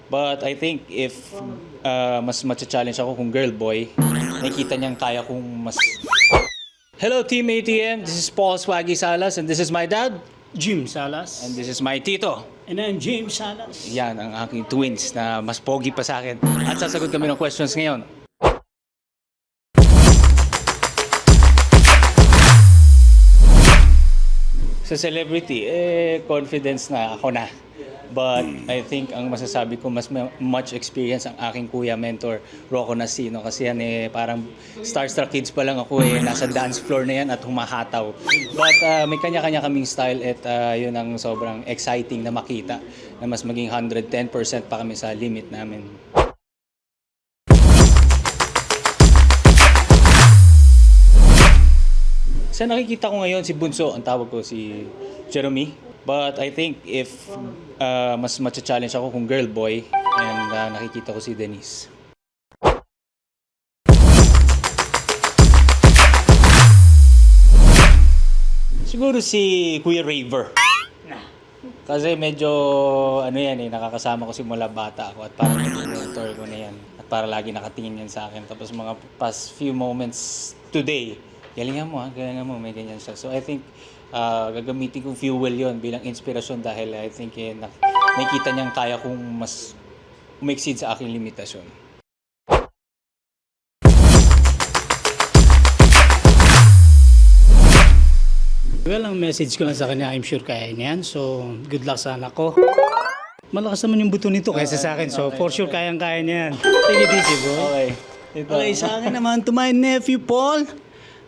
But I think if mas matcha-challenge ako kung girl boy, nakikita niyang kaya kong mas... Hello Team ATM, this is Paul Swaggy Salas and this is my dad. Jim Salas. And this is my tito. And I'm James Salas. Yan ang aking twins na mas pogi pa sa akin. At sasagot kami ng questions ngayon. Sa celebrity, confidence na ako na. But I think ang masasabi ko, mas much experience ang aking kuya mentor, Rocco Nasino. Kasi yan parang Starstruck Kids pa lang ako nasa dance floor na yan at humahataw. But may kanya-kanya kaming style at yun ang sobrang exciting na makita na mas maging 110% pa kami sa limit namin. Sa nakikita ko ngayon, si Bunso, ang tawag ko si Jeremy. But I think if mas matcha-challenge ako kung girl boy and nakikita ko si Denise. Siguro si Kuya Raver. Kasi medyo nakakasama ko simula bata ako at parang mentor ko na yan. At para lagi nakatingin yan sa akin. Tapos mga past few moments today, galingan mo may ganyan siya. So I think gagamitin kong fuel yon bilang inspirasyon dahil I think nakikita niyang kaya kong mas umexceed sa aking limitasyon. Well, ang message ko lang sa kanya, I'm sure kaya niyan. So, good luck sa anak ko. Malakas naman yung buto nito kaysa sa akin. So, for sure kayang-kaya niyan. Take it easy, bro. Okay. Okay, sa akin naman, to my nephew, Paul.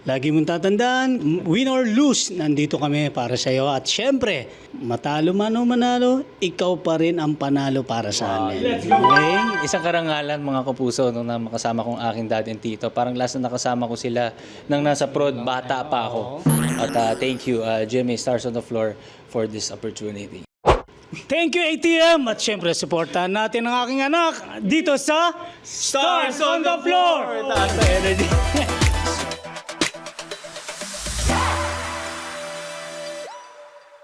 Lagi mong tatandaan, win or lose, nandito kami para sa iyo. At syempre, matalo man o manalo, ikaw pa rin ang panalo para sa amin. Okay? Isang karangalan mga kapuso nung makasama kong aking dad and tito. Parang last na nakasama ko sila nang nasa prod, bata pa ako. At thank you, Jimmy Stars on the Floor, for this opportunity. Thank you, ATM! At syempre, supportahan natin ang aking anak dito sa Stars on the Floor! Taas na energy.